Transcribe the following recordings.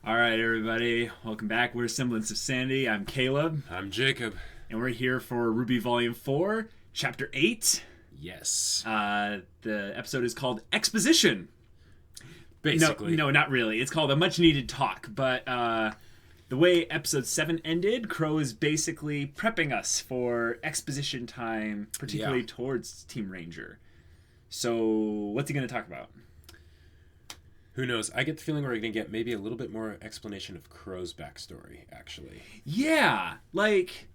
All right, everybody. Welcome back. We're Semblance of Sanity. I'm Caleb. I'm Jacob. And we're here for RWBY Volume 4, Chapter 8. Yes. The episode is called Exposition. Basically. No, not really. It's called A Much Needed Talk. But the way Episode 7 ended, Qrow is basically prepping us for exposition time, particularly towards Team Ranger. So, what's he going to talk about? Who knows? I get the feeling we're going to get maybe a little bit more explanation of Qrow's backstory, actually. Yeah, like,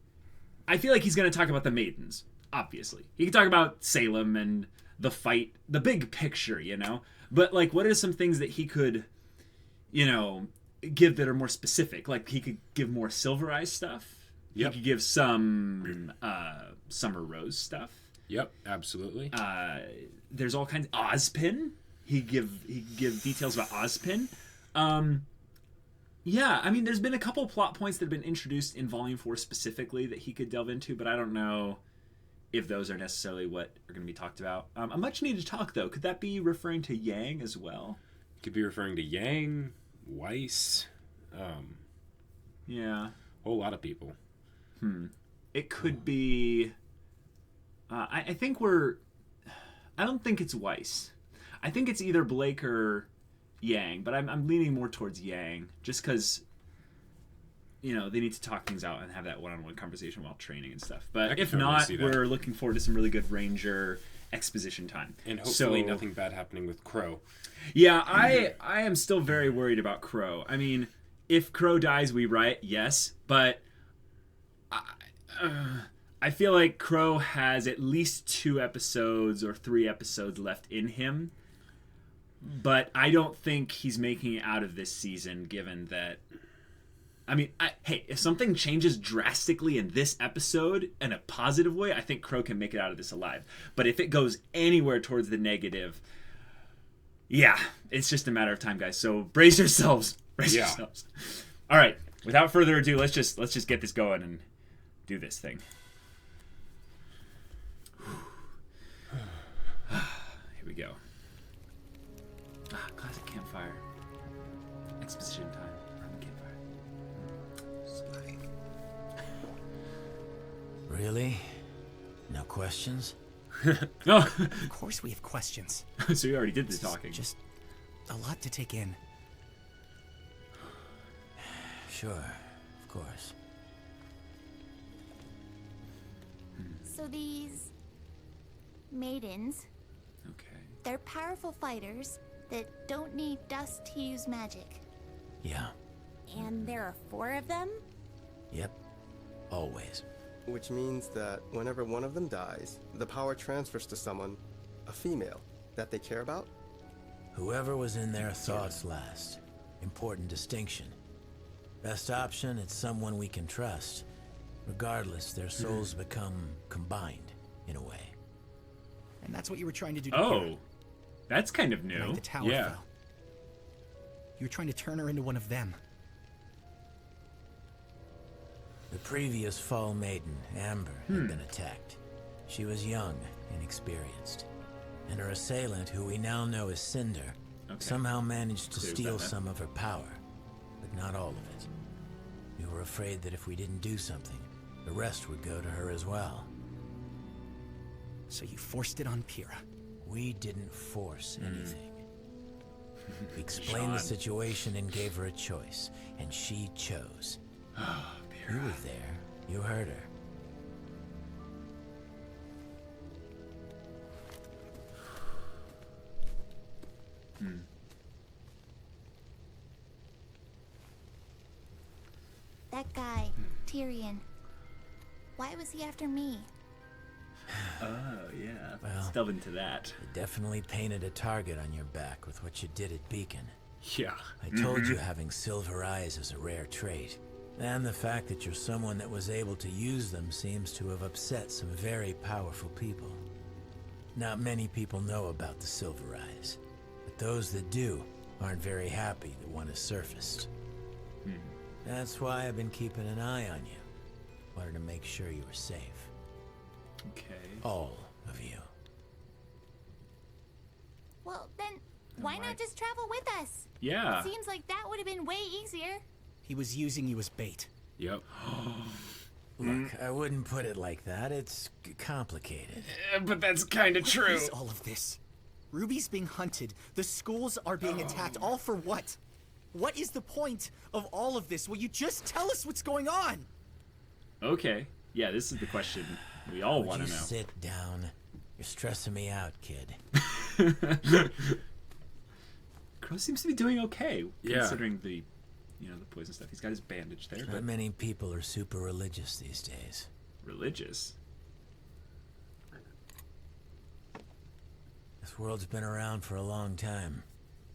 I feel like he's going to talk about the Maidens, obviously. He can talk about Salem and the fight, the big picture, you know? But, like, what are some things that he could, you know, give that are more specific? Like, he could give more Silver Eyes stuff. Yep. He could give some Summer Rose stuff. Yep, absolutely. There's all kinds of Ozpin. He give details about Ozpin. Yeah, I mean, there's been a couple plot points that have been introduced in Volume 4 specifically that he could delve into, but I don't know if those are necessarily what are going to be talked about. A much needed talk, though. Could that be referring to Yang as well? Could be referring to Yang, Weiss, yeah, a whole lot of people. It could be... I think we're... I don't think it's Weiss. I think it's either Blake or Yang, but I'm leaning more towards Yang, just because, you know, they need to talk things out and have that one-on-one conversation while training and stuff. But if not, we're looking forward to some really good Ranger exposition time. And hopefully nothing bad happening with Qrow. Yeah, I am still very worried about Qrow. I mean, if Qrow dies, we riot, yes, but I feel like Qrow has at least 2 episodes or 3 episodes left in him. But I don't think he's making it out of this season, given that... I mean, hey, if something changes drastically in this episode in a positive way, I think Qrow can make it out of this alive. But if it goes anywhere towards the negative, yeah, it's just a matter of time, guys. So brace yourselves. Brace yourselves. All right, without further ado, let's just get this going and do this thing. Here we go. Classic campfire. Exposition time around the campfire. Really? No questions? No. Of course we have questions. So you already did the talking. Just a lot to take in. Sure, of course. So these Maidens, Okay. they're powerful fighters that don't need dust to use magic. Yeah. And there are 4 of them? Yep. Always. Which means that whenever one of them dies, the power transfers to someone, a female, that they care about? Whoever was in their thoughts last. Important distinction. Best option, it's someone we can trust. Regardless, their souls become combined, in a way. And that's what you were trying to do to Oh, Kira. that's kind of The new. night the tower fell. You were trying to turn her into one of them. The previous Fall Maiden, Amber, had been attacked. She was young, inexperienced. And her assailant, who we now know as Cinder, somehow managed to steal some of her power. But not all of it. We were afraid that if we didn't do something, the rest would go to her as well. So you forced it on Pyrrha. We didn't force anything. We explained the situation and gave her a choice, and she chose. You were there. You heard her. That guy, Tyrion. Why was he after me? Oh, yeah. Well, Let's delve into that. You definitely painted a target on your back with what you did at Beacon. Yeah. I told you having silver eyes is a rare trait. And the fact that you're someone that was able to use them seems to have upset some very powerful people. Not many people know about the silver eyes, but those that do aren't very happy that one has surfaced. That's why I've been keeping an eye on you. Wanted to make sure you were safe. Okay. All of you. Well, then, Why not just travel with us? Yeah. Seems like that would have been way easier. He was using you as bait. Yep. Look, I wouldn't put it like that. It's complicated. But that's kind of true. What is all of this? Ruby's being hunted. The schools are being attacked. All for what? What is the point of all of this? Will you just tell us what's going on? Okay. Yeah, this is the question we all want to know. Sit down. You're stressing me out, kid. Qrow seems to be doing okay, Yeah. considering the, the poison stuff. He's got his bandage there, Not but many people are super religious these days. religious. This world's been around for a long time.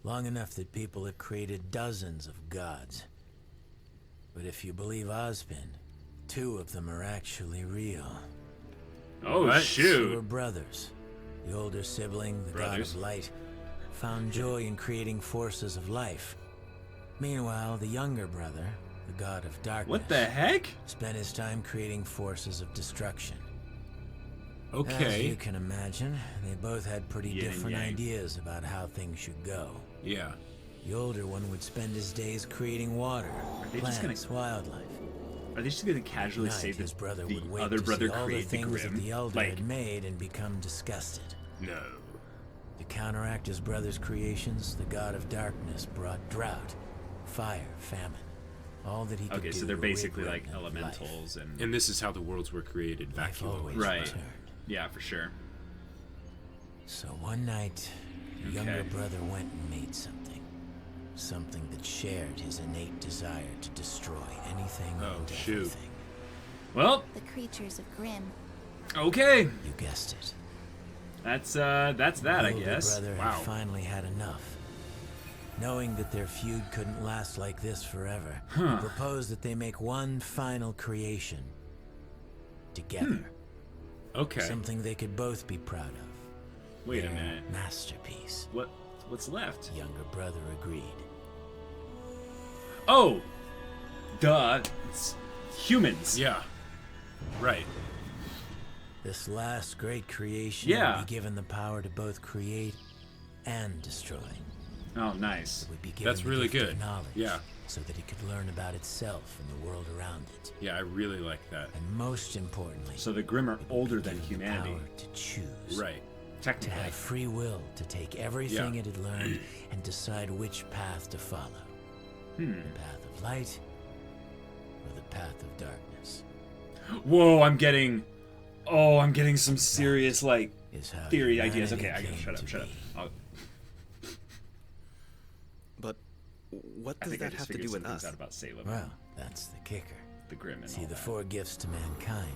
Long enough that people have created dozens of gods. But if you believe Ozpin, 2 of them are actually real. Oh, What? They were shoot. brothers. The older sibling, the god Brothers? of light, found joy in creating forces of life. Meanwhile, the younger brother, the god of darkness, What the heck? spent his time creating forces of destruction. As Okay. you can imagine, they both had pretty Yin and different yang. ideas about how things should go. Yeah. The older one would spend his days creating water, they just plants, wildlife. Are they just going to casually At say night, that his brother the would wait other to brother see all the created the things that Grim? the elder Like, had made and become disgusted. No. To counteract his brother's creations, the god of darkness brought drought, fire, famine. All that he could do okay, so they're to basically rid like remnant life. elementals and And this is how the worlds were created, Life vacuum. always Right. returned. yeah, for sure. So one night, the younger Okay. brother went and made something. Something that shared his innate desire to destroy anything Oh, and shoot. everything. Well, The creatures of Grimm. okay. You guessed it. That's that, I The older guess. brother Wow. had finally had enough. Knowing that their feud couldn't last like this forever, he proposed that they make one final creation together. Okay. Something they could both be proud of. Wait a Their minute. masterpiece. What's left? The younger brother agreed. Oh, duh. It's humans. Yeah. Right. This last great creation Yeah. would be given the power to both create and destroy. Oh, nice. It would be given That's the really gift of good. knowledge, Yeah. so that it could learn about itself and the world around it. Yeah, I really like that. And most importantly, So the Grim are it would older be than given the humanity, power to choose. Right. To technically. have free will to take everything Yeah. it had learned and decide which path to follow. The path of light or the path of darkness Whoa, I'm getting some serious like is how theory ideas. humanity Okay, I gotta came shut up. to Shut up. be. But what I does think I that just have to figured do some with things us? out about Salem, Well, that's the kicker. the Grim, and See, all the that. 4 gifts to mankind,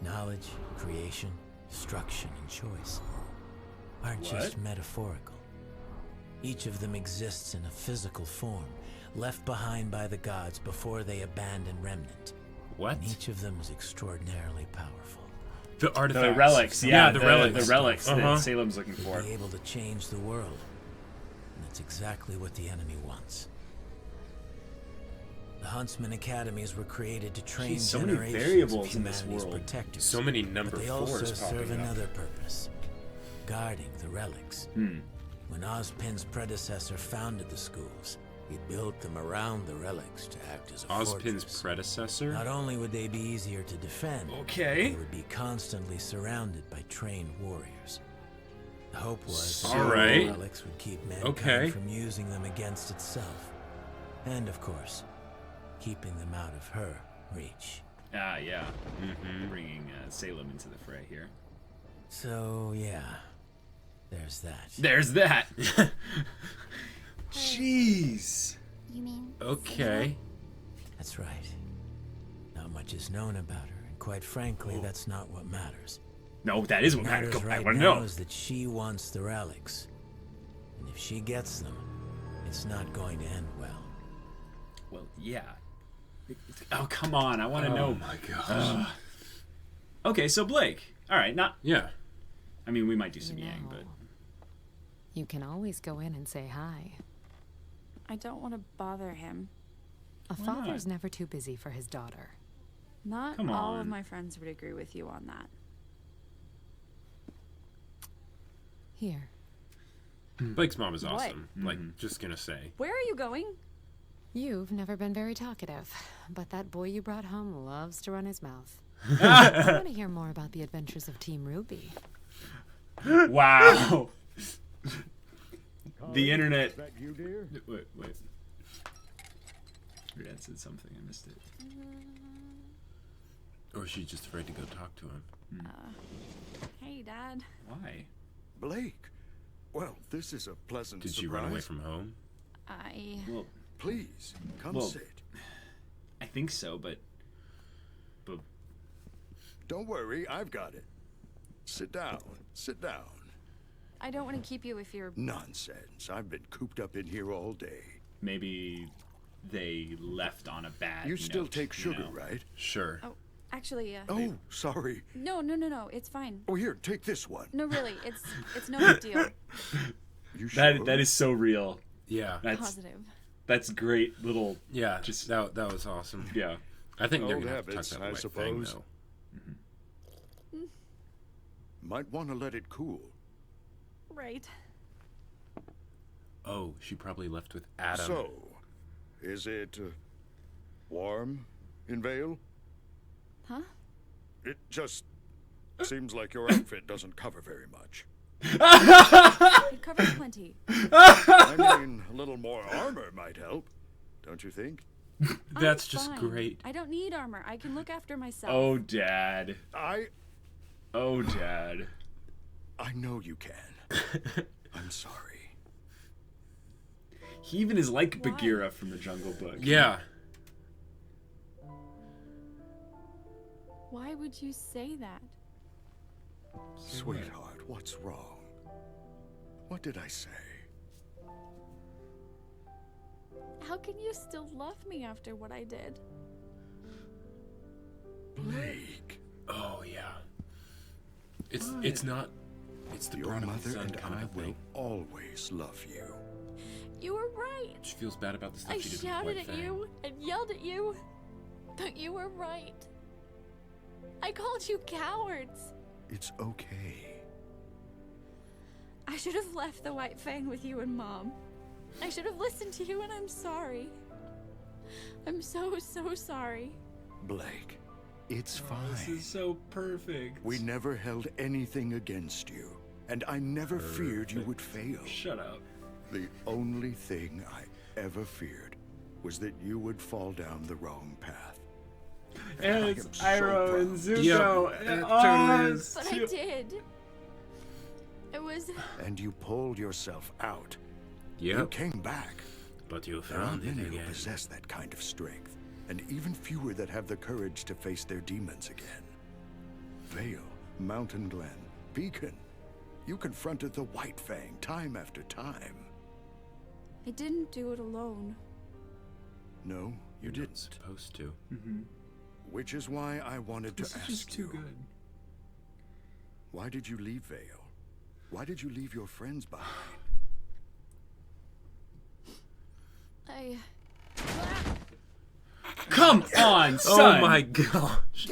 knowledge, creation, destruction, and choice, aren't just metaphorical. Each of them exists in a physical form, left behind by the gods before they abandon Remnant. What? And each of them is extraordinarily powerful. The artifacts. The relics, Yeah, the the relics. relics Uh-huh. that Salem's looking for. Be able to change the world. And that's exactly what the enemy wants. The Huntsman Academies were created to train Jeez, so many generations variables of in this humanity's world. protectors. So many But number they also fours serve popping up. another purpose. Guarding the relics. When Ozpin's predecessor founded the schools, he built them around the relics to act as a Ozpin's fortress. predecessor? Not only would they be easier to defend, Okay. they would be constantly surrounded by trained warriors. The hope was that All the right. relics would keep mankind Okay. from using them against itself. And of course, keeping them out of her reach. Ah, yeah. Bringing Salem into the fray here. So, yeah, there's that. There's that. Jeez. You mean? Okay. That's right. Not much is known about her, and quite frankly, that's not what matters. No, that is what What matters. matters I right want to now know. is that she wants the relics. And if she gets them, it's not going to end well. Well, yeah. Oh, come on. I want to know. Oh my gosh. Okay, so Blake. All right, not. Yeah. I mean, we might do some You yang, know, but You can always go in and say hi. I don't want to bother him. A Why father's not? never too busy for his daughter. Not Come all on. of my friends would agree with you on that. Here. Blake's mom is What? awesome. Like, just gonna say. Where are you going? You've never been very talkative, but that boy you brought home loves to run his mouth. I want to hear more about the adventures of Team RWBY. Wow. The internet. Wait. Your dad said something. I missed it. Or she's just afraid to go talk to him. Hey, Dad. Why? Blake. Well, this is a pleasant Did surprise. she run away from home? Well, Please, come Well- sit. I think so, but Don't worry, I've got it. Sit down. Sit down. I don't want to keep you if you're... Nonsense. I've been cooped up in here all day. maybe they left on a bad You still note, take you sugar, know? right? Sure. Oh, actually, Oh, sorry. No, it's fine. Oh, here, take this one. No, really, it's no big deal. You sure? That is so real. Yeah. Positive. That's great little. Yeah, just that was awesome. Yeah. I think they're Old gonna have to talk habits, that I white suppose. Fang, though. Might want to let it cool. Right. Oh, she probably left with Adam. So, is it warm in Vale? Huh? It just seems like your outfit doesn't cover very much. It covers plenty. I mean, a little more armor might help, don't you think? That's I'm just fine. great. I don't need armor. I can look after myself. Oh, Dad. I know you can. I'm sorry. He even is like Why? Bagheera from the Jungle Book. Yeah. Why would you say that? Sweetheart, what's wrong? What did I say? How can you still love me after what I did? Blake, Oh yeah. It's not. It's the your prodigal mother son and kind I of will thing. always love you. You were right. She feels bad about the stuff I she did shouted with at White Fang. you and yelled at you, but you were right. I called you cowards. It's okay. I should have left the White Fang with you and Mom. I should have listened to you, and I'm sorry. I'm so sorry. Blake, it's fine. This is so perfect. We never held anything against you, and I never feared you would fail. Shut up. The only thing I ever feared was that you would fall down the wrong path. And I it's am so Iroh and proud. Zuko. Yep, and it oh, totally is. But I did. It was... And you pulled yourself out. You Yep. came back. But you There aren't found it many who again. possess that kind of strength, and even fewer that have the courage to face their demons again. Vale, Mountain Glen, Beacon. You confronted the White Fang time after time. I didn't do it alone. No, you You're not didn't. supposed to. Which is why I wanted This to is ask just too you. good. Why did you leave Vale? Why did you leave your friends behind? Come on, son. Oh my gosh.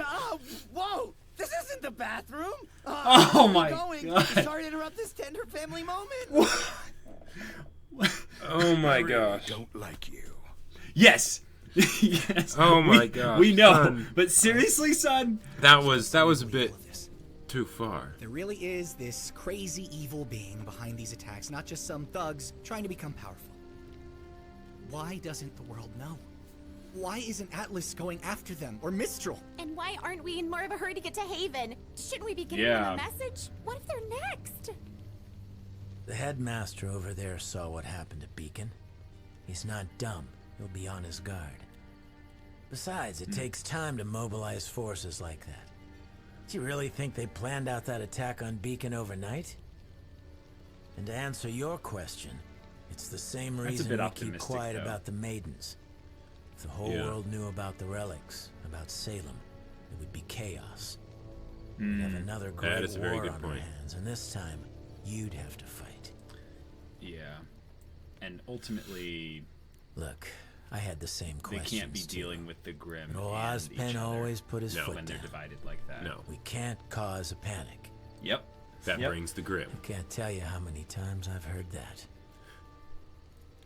Whoa! This isn't the bathroom! Oh my God. Sorry to interrupt this tender family moment. Oh my I gosh. don't like you. Yes. Yes. Oh my We- gosh, We know. son. But seriously, son? That was a bit too far. There really is this crazy evil being behind these attacks, not just some thugs trying to become powerful. Why doesn't the world know? Why isn't Atlas going after them, or Mistral? And why aren't we in more of a hurry to get to Haven? Shouldn't we be getting Yeah. them a message? What if they're next? The headmaster over there saw what happened to Beacon. He's not dumb. He'll be on his guard. Besides, it takes time to mobilize forces like that. Do you really think they planned out that attack on Beacon overnight? And to answer your question, it's the same That's a reason bit we keep optimistic, quiet though. about the Maidens. If the whole Yeah. world knew about the relics, about Salem, it would be chaos. We'd have another great is a very war good on our point. hands, and this time, you'd have to fight. Yeah. And ultimately, Look, I had the same they questions can't be too. dealing with the Grim But old and each Ozpen other always put his No. foot when they're down. divided like that. No. We can't cause a panic. Yep. That brings the grip. I can't tell you how many times I've heard that.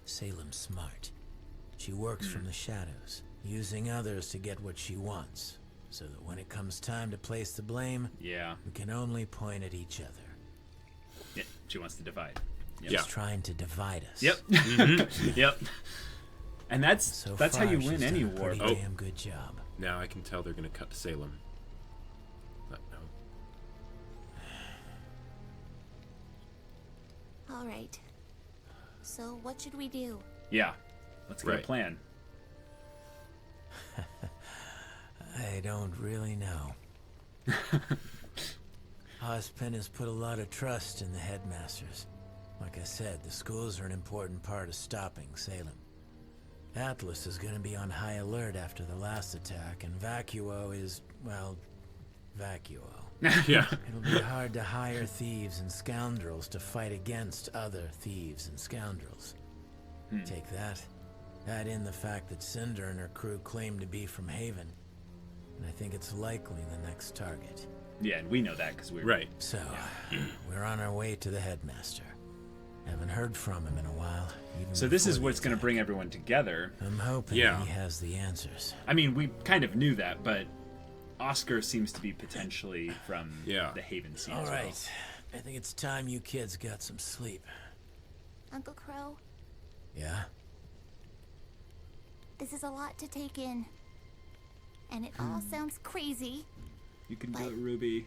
Salem's smart. She works from the shadows, using others to get what she wants, so that when it comes time to place the blame, we can only point at each other. Yeah, she wants to divide. Yep. She's trying to divide us. Yep. Yep. And that's how you win any war. Damn good job. Now I can tell they're gonna cut to Salem. But no. All right. So what should we do? Yeah. Let's get a plan. I don't really know. Ozpin has put a lot of trust in the headmasters. Like I said, the schools are an important part of stopping Salem. Atlas is going to be on high alert after the last attack, and Vacuo is, well, Vacuo. Yeah. It'll be hard to hire thieves and scoundrels to fight against other thieves and scoundrels. Take that. Add in the fact that Cinder and her crew claim to be from Haven, and I think it's likely the next target. Yeah, and we know that because we're... Right. So, we're on our way to the headmaster. Haven't heard from him in a while. So this is what's going to bring everyone together. I'm hoping he has the answers. I mean, we kind of knew that, but Oscar seems to be potentially from the Haven scene as well. All right. I think it's time you kids got some sleep. Uncle Qrow? Yeah? This is a lot to take in. And it all sounds crazy. You can do it, Ruby.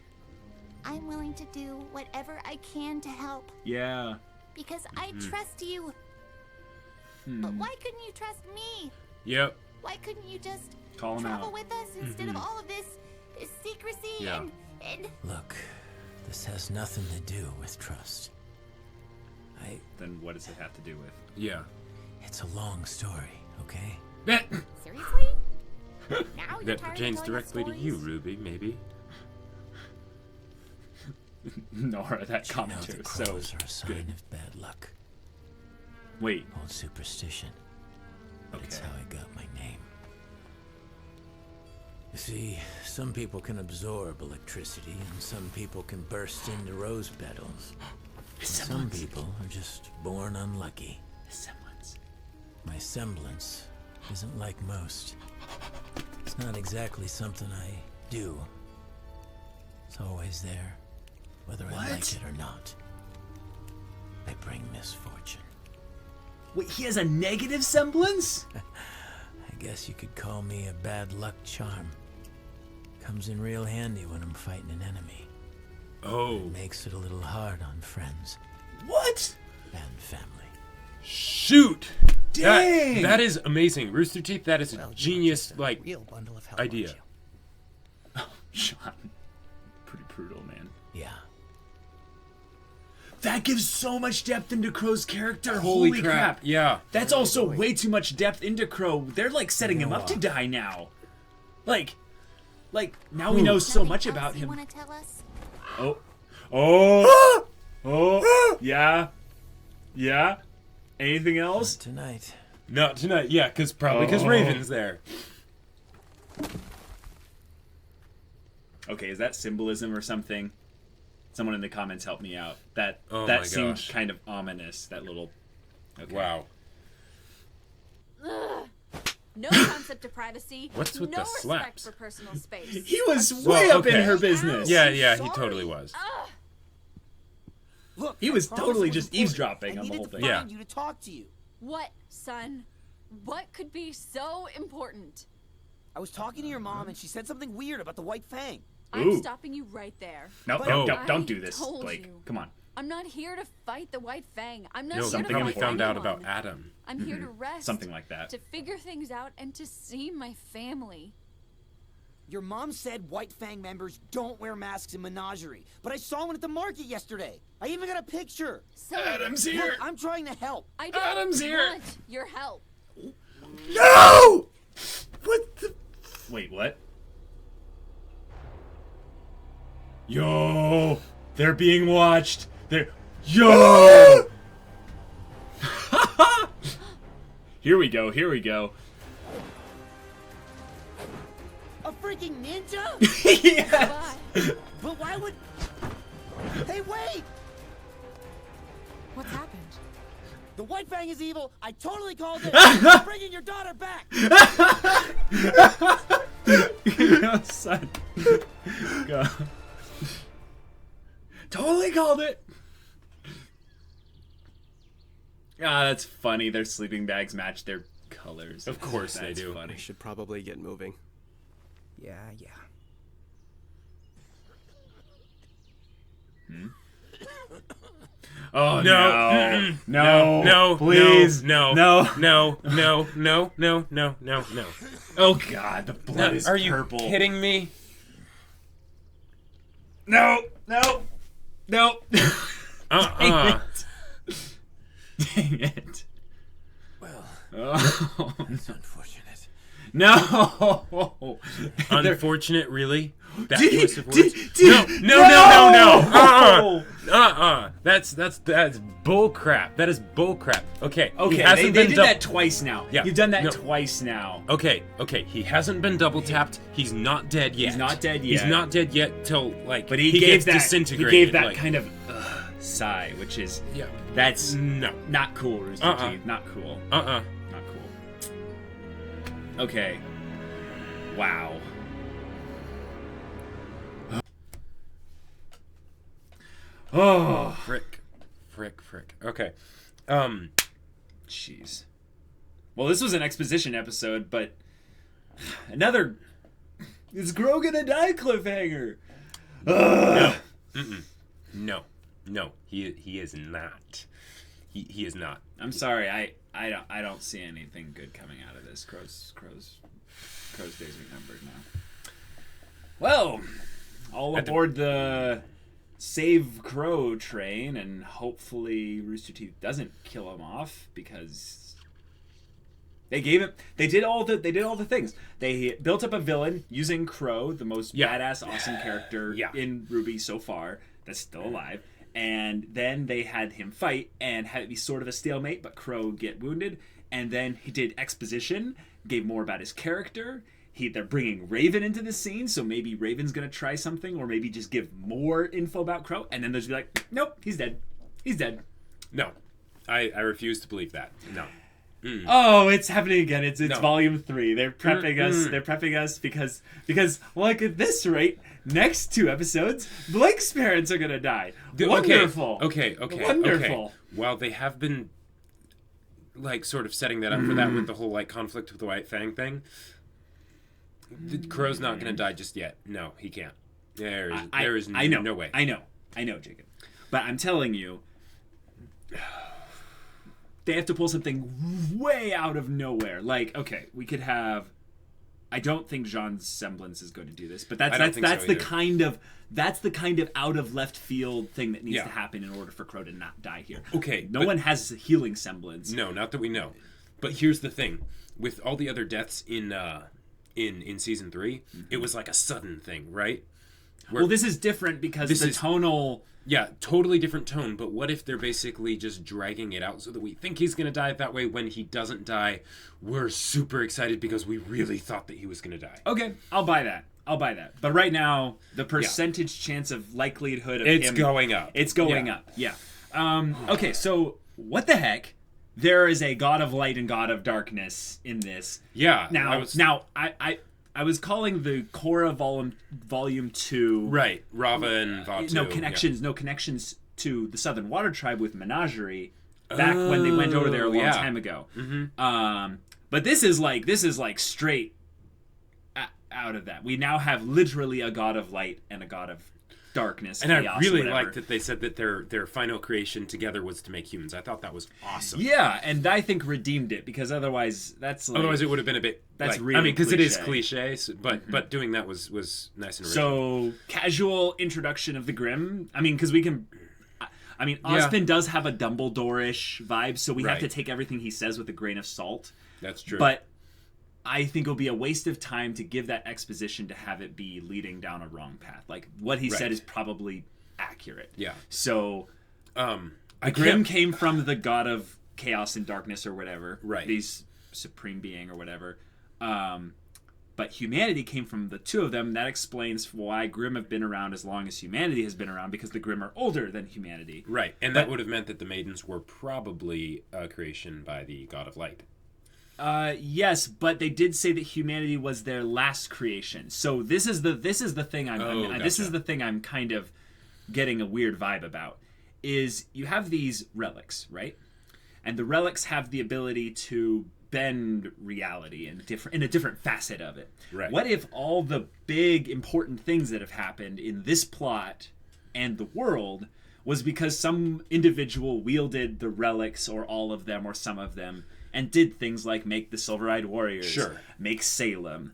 I'm willing to do whatever I can to help. Yeah. Because I trust you. But why couldn't you trust me? Yep. Why couldn't you just Call him travel out. with us instead of all of this secrecy and... Look, this has nothing to do with trust. Then what does it have to do with? Yeah. It's a long story, okay? Seriously? Now you're That tired pertains of telling us directly to you, stories? Ruby, maybe. Nora, that comment the was so crows are a sign good. of bad luck. Wait. Old superstition. But it's how I got my name. You see, some people can absorb electricity, and some people can burst into rose petals. And some people are just born unlucky. Semblance. My semblance isn't like most. It's not exactly something I do. It's always there, whether I like it or not. I bring misfortune. Wait, he has a negative semblance? I guess you could call me a bad luck charm. Comes in real handy when I'm fighting an enemy. Oh. It makes it a little hard on friends. What? And family. Shoot! Dang! That is amazing. Rooster Teeth, that is a genius, like, real bundle of help, idea. Oh, Sean. Pretty brutal, man. Yeah. That gives so much depth into Qrow's character. Holy crap. Yeah. That's also way too much depth into Qrow. They're like setting him up to die now. Like now we know so much about him. Want to tell us? Yeah. Anything else? Tonight. Not tonight, yeah, probably because Raven's there. Okay, is that symbolism or something? Someone in the comments help me out. That seemed gosh. kind of ominous. That little. Okay. Wow. Ugh. No concept of privacy. What's with no the respect slaps? for personal space. He was way up in her business. Yeah, he totally was. Look, He was I promise totally it was just important. eavesdropping I on the needed whole to thing. Yeah. find you to talk to you. What, son? What could be so important? I was talking to your mom and she said something weird about the White Fang. I'm Ooh. stopping you right there. No, But- don't do this, told Blake. you. Come on. I'm not here to fight the White Fang. I'm not No, here something to then we fight found out anyone. about Adam. I'm here to rest. Something like that. To figure things out and to see my family. Your mom said White Fang members don't wear masks in Menagerie, but I saw one at the market yesterday. I even got a picture. Son, Adam's Look, here. I'm trying to help. I don't Adam's here. want your help. No! What the? Wait, what? Yo! They're being watched. Yo! Here we go. A freaking ninja? Yes! Bye. But why would... Hey, wait! What's happened? The White Fang is evil. I totally called it. I'm bringing your daughter back. Go, son. Go. Totally called it. Ah, that's funny. Their sleeping bags match their colors. Of course they do. Funny. I should probably get moving. Yeah. Oh No. no! No. Please, No. no! No. No. No. No. No. No. No. Oh God, the blood is Are you purple. kidding me? No! No! No! Uh-uh. Dang it! Well, Oh that's unfortunate. no! Unfortunate, really? That Did he- choice of words? did- No. That's bull crap. That is bull crap. Okay. Okay, he hasn't they been did that twice now. Yeah, You've done that no. twice now. Okay. He hasn't been double tapped. He's not dead yet. He's not dead He's yet. not dead yet till like But he gets gave that. He disintegrated. gave that like, kind of sigh, which is yeah. that's No. not cool, Rooster Teeth. Not cool. Not cool. Okay. Wow. Oh, Frick. Okay. jeez. Well, this was an exposition episode, but another is Qrow gonna die cliffhanger. No. No. He is not. He is not. I'm sorry. I don't see anything good coming out of this. Qrow's days are numbered now. Well, all aboard the save Qrow train, and hopefully Rooster Teeth doesn't kill him off, because they did all the things. They built up a villain using Qrow, the most badass, awesome character in RWBY so far that's still alive. And then they had him fight and had it be sort of a stalemate, but Qrow get wounded. And then he did exposition, gave more about his character. They're bringing Raven into the scene, so maybe Raven's going to try something, or maybe just give more info about Qrow. And then there's be like, nope, he's dead. He's dead. No. I refuse to believe that. No. Oh, it's happening again. It's No. volume 3. They're prepping us. They're prepping us because like at this rate, next 2 episodes, Blake's parents are gonna die. Wonderful. Okay. Wonderful. Okay. Well, they have been like sort of setting that up for that with the whole like conflict with the White Fang thing. The Qrow's not gonna die just yet. No, he can't. There is no way. I know, Jacob. But I'm telling you, they have to pull something way out of nowhere. Like, okay, we could have. I don't think Jean's Semblance is going to do this, but that's the kind of out of left field thing that needs to happen in order for Qrow to not die here. Okay, no one has healing Semblance. No, not that we know. But here's the thing: with all the other deaths in season 3, it was like a sudden thing, right? Well, this is different because the tonal. Yeah, totally different tone, but what if they're basically just dragging it out so that we think he's going to die that way? When he doesn't die, we're super excited because we really thought that he was going to die. Okay, I'll buy that. But right now, the percentage chance of likelihood of it's going up. It's going up, yeah. Okay, so what the heck? There is a God of Light and God of Darkness in this. Yeah. I was calling the Qrow Volume 2... Right, Rava and Vaatu. No connections to the Southern Water Tribe with Menagerie back when they went over there a long time ago. Mm-hmm. But this is like straight out of that. We now have literally a God of Light and a God of Darkness, and chaos, I really whatever. liked that they said that their final creation together was to make humans. I thought that was awesome. Yeah, and I think redeemed it, because otherwise otherwise it would have been a bit. That's really. I mean, because it is cliche, but doing that was nice and original. So casual introduction of the Grimm. I mean, because we can. I mean, Ozpin does have a Dumbledore-ish vibe, so we have to take everything he says with a grain of salt. That's true. But I think it'll be a waste of time to give that exposition to have it be leading down a wrong path. Like, what he said is probably accurate. Yeah. So, the Grimm came from the god of chaos and darkness or whatever. Right. These supreme being or whatever. but humanity came from the two of them. That explains why Grimm have been around as long as humanity has been around, because the Grimm are older than humanity. Right, and that would have meant that the Maidens were probably a creation by the God of Light. Yes, but they did say that humanity was their last creation. So this is the thing Gotcha. This is the thing I'm kind of getting a weird vibe about. Is you have these relics, right? And the relics have the ability to bend reality in a different facet of it. Right. What if all the big important things that have happened in this plot and the world was because some individual wielded the relics, or all of them, or some of them, and did things like make the Silver-Eyed Warriors, Sure. make Salem,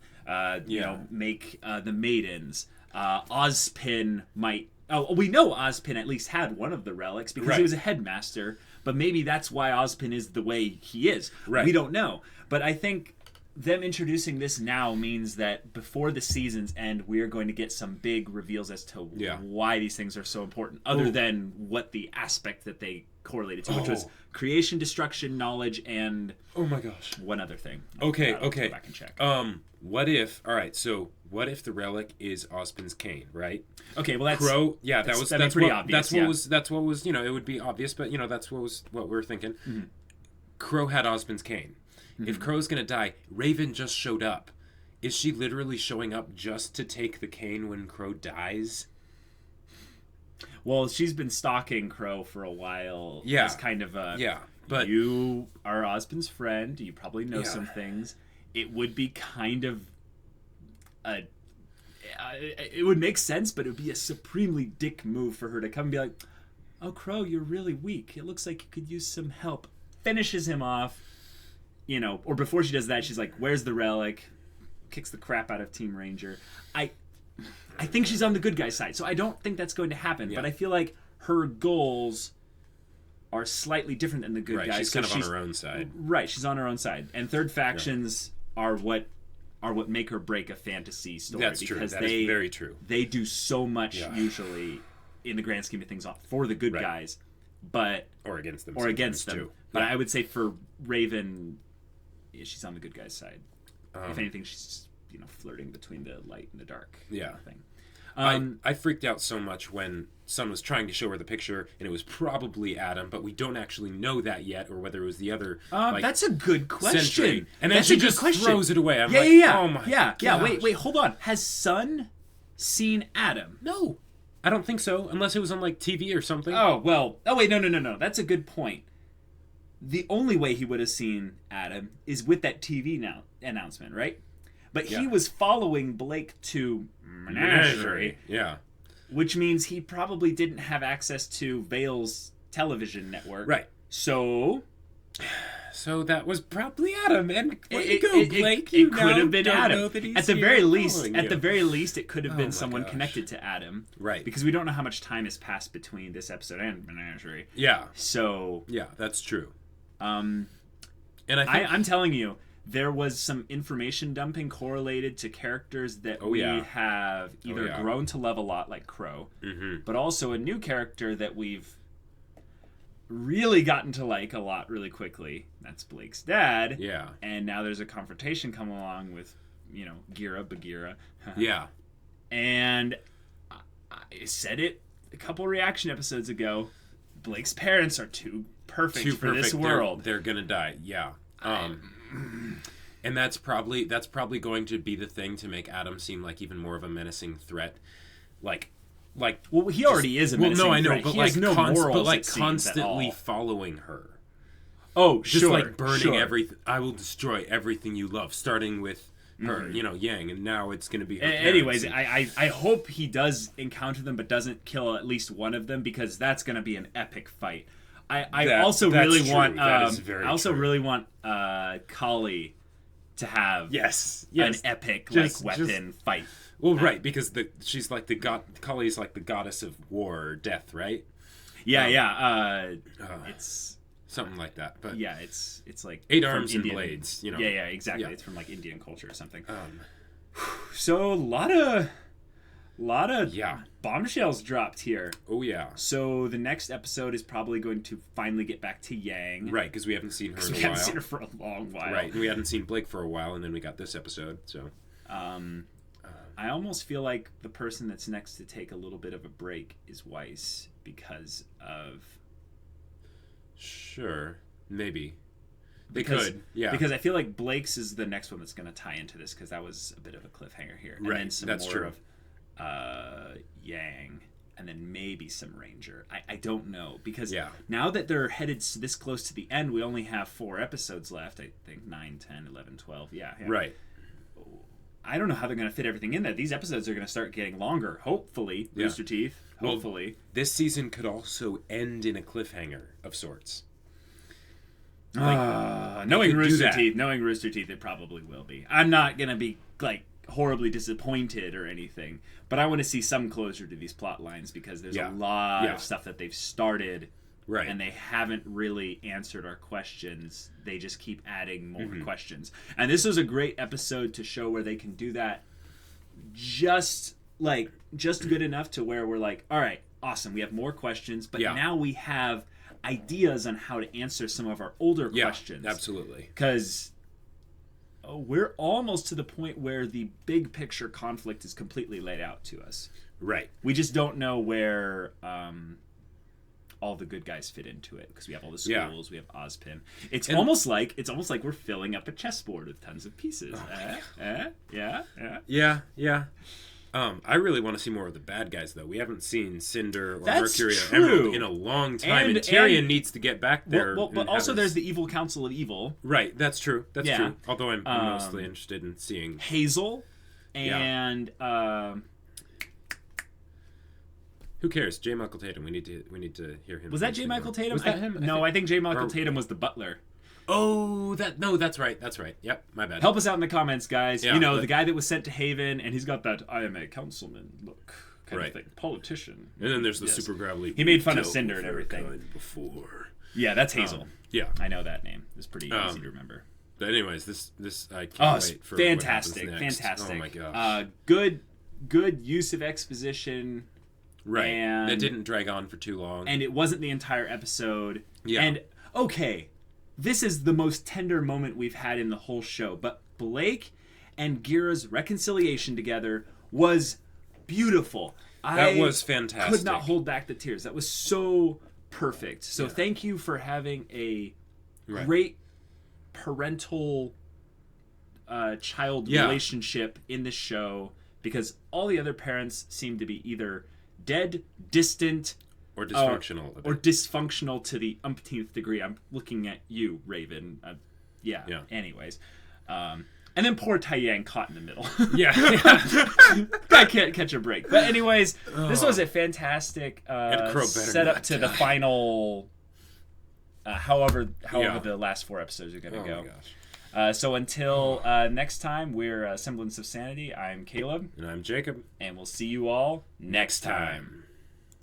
make the Maidens. Ozpin might... Oh, we know Ozpin at least had one of the relics because he was a headmaster, but maybe that's why Ozpin is the way he is. Right. We don't know. But I think them introducing this now means that before the seasons end, we're going to get some big reveals as to why these things are so important, other than what the aspect that they correlated to, which was creation, destruction, knowledge, and oh my gosh, one other thing. Okay. Go back and check. What if the relic is Ozpin's cane, right? Okay, well that's Qrow. Yeah, that's pretty what, obvious. That's what was it would be obvious, but that's what we're thinking. Mm-hmm. Qrow had Ozpin's cane. Mm-hmm. If Qrow's gonna die, Raven just showed up. Is she literally showing up just to take the cane when Qrow dies? Well, she's been stalking Qrow for a while. Yeah. As kind of a... Yeah, but... You are Ozpin's friend. You probably know some things. It would be kind of... it would make sense, but it would be a supremely dick move for her to come and be like, oh, Qrow, you're really weak. It looks like you could use some help. Finishes him off. Or before she does that, she's like, where's the relic? Kicks the crap out of Team Ranger. I think she's on the good guy's side, so I don't think that's going to happen. Yeah. But I feel like her goals are slightly different than the good guys. She's kind of on her own side. Right, she's on her own side. And third factions are what make or break a fantasy story. That's true. That is very true. They do so much usually in the grand scheme of things for the good guys, but or against them. Too. But I would say for Raven, she's on the good guy's side. If anything, she's flirting between the light and the dark. Yeah. Thing. I freaked out so much when Sun was trying to show her the picture, and it was probably Adam, but we don't actually know that yet, or whether it was the other. That's a good question. Sentry. And then she just throws it away. I'm oh my gosh. Wait, hold on. Has Sun seen Adam? No, I don't think so, unless it was on TV or something. No. That's a good point. The only way he would have seen Adam is with that TV announcement, right? But he was following Blake to Menagerie. Yeah. Which means he probably didn't have access to Vale's television network. Right. So that was probably Adam. And where you go, Blake? It could have been Adam. At the very least, it could have been someone connected to Adam. Right. Because we don't know how much time has passed between this episode and Menagerie. Yeah. So... Yeah, that's true. And I'm telling you, there was some information dumping correlated to characters that we have either grown to love a lot, like Qrow, but also a new character that we've really gotten to like a lot really quickly. That's Blake's dad. Yeah. And now there's a confrontation come along with, Bagheera. Yeah. And I said it a couple reaction episodes ago. Blake's parents are too perfect for this world. They're gonna die. Yeah. And that's probably going to be the thing to make Adam seem like even more of a menacing threat. Well, he already is a menacing threat. No, I know, but he has no morals, but constantly following her. Oh, just burning everything. I will destroy everything you love, starting with her, Yang, and now it's going to be her parents. Anyways, I hope he does encounter them, but doesn't kill at least one of them, because that's going to be an epic fight. I also really want Kali to have an epic weapon fight. Well, right, because she's like Kali's like the goddess of war or death, right? Yeah, it's something like that. But yeah, it's like 8 arms and blades. Yeah, exactly. Yeah. It's from Indian culture or something. So a lot of bombshells dropped here. Oh yeah. So the next episode is probably going to finally get back to Yang. Right, because we haven't seen her in a while. We haven't seen her for a long while. Right, and we hadn't seen Blake for a while, and then we got this episode. So I almost feel like the person that's next to take a little bit of a break is Weiss because of... Sure. Maybe. Because I feel like Blake's is the next one that's going to tie into this because that was a bit of a cliffhanger here. And then some more of Yang, and then maybe some Ranger. I don't know because now that they're headed this close to the end, we only have 4 episodes left. I think 9, 10, 11, 12. Yeah. Right. I don't know how they're going to fit everything in there. These episodes are going to start getting longer. Hopefully, Rooster Teeth. Hopefully. Well, this season could also end in a cliffhanger of sorts. Knowing Rooster Teeth, it probably will be. I'm not going to be like horribly disappointed or anything, but I want to see some closure to these plot lines because there's a lot of stuff that they've started. Right. And they haven't really answered our questions. They just keep adding more questions. And this was a great episode to show where they can do that just good enough to where we're like, all right, awesome. We have more questions, but now we have ideas on how to answer some of our older questions. Absolutely. Because we're almost to the point where the big picture conflict is completely laid out to us. Right. We just don't know where... all the good guys fit into it because we have all the schools, we have Ozpin. It's almost like we're filling up a chessboard with tons of pieces. Yeah. I really want to see more of the bad guys though. We haven't seen Cinder or That's Mercury true. or Emerald in a long time, and Tyrion needs to get back there. But also there's the Evil Council of Evil. Right, that's true. That's true. Although I'm mostly interested in seeing Hazel and who cares? J. Michael Tatum. We need to hear him. Was that J. Michael Tatum? Was that him? I think J. Michael Tatum was the butler. Oh, that's right. Yep, my bad. Help us out in the comments, guys. The guy that was sent to Haven, and he's got that I am a councilman look kind of thing. Politician. And then there's the super gravelly. He made fun of Cinder and everything. Before. Yeah, that's Hazel. Yeah. I know that name. It's pretty easy to remember. But anyways, this I can't wait for fantastic. What happens next. Oh my gosh. Good use of exposition. Right. And that didn't drag on for too long. And it wasn't the entire episode. Yeah. And, okay, this is the most tender moment we've had in the whole show. But Blake and Gierra's reconciliation together was beautiful. That was fantastic. I could not hold back the tears. That was so perfect. So thank you for having a great parental child relationship in this show. Because all the other parents seem to be either... dead, distant, or dysfunctional, or dysfunctional to the umpteenth degree. I'm looking at you, Raven. Anyways, and then poor Taiyang caught in the middle. Guy can't catch a break. But anyways, this was a fantastic setup to the final. However, the last 4 episodes are gonna go. My gosh. So until next time, we're Semblance of Sanity. I'm Caleb. And I'm Jacob. And we'll see you all next time.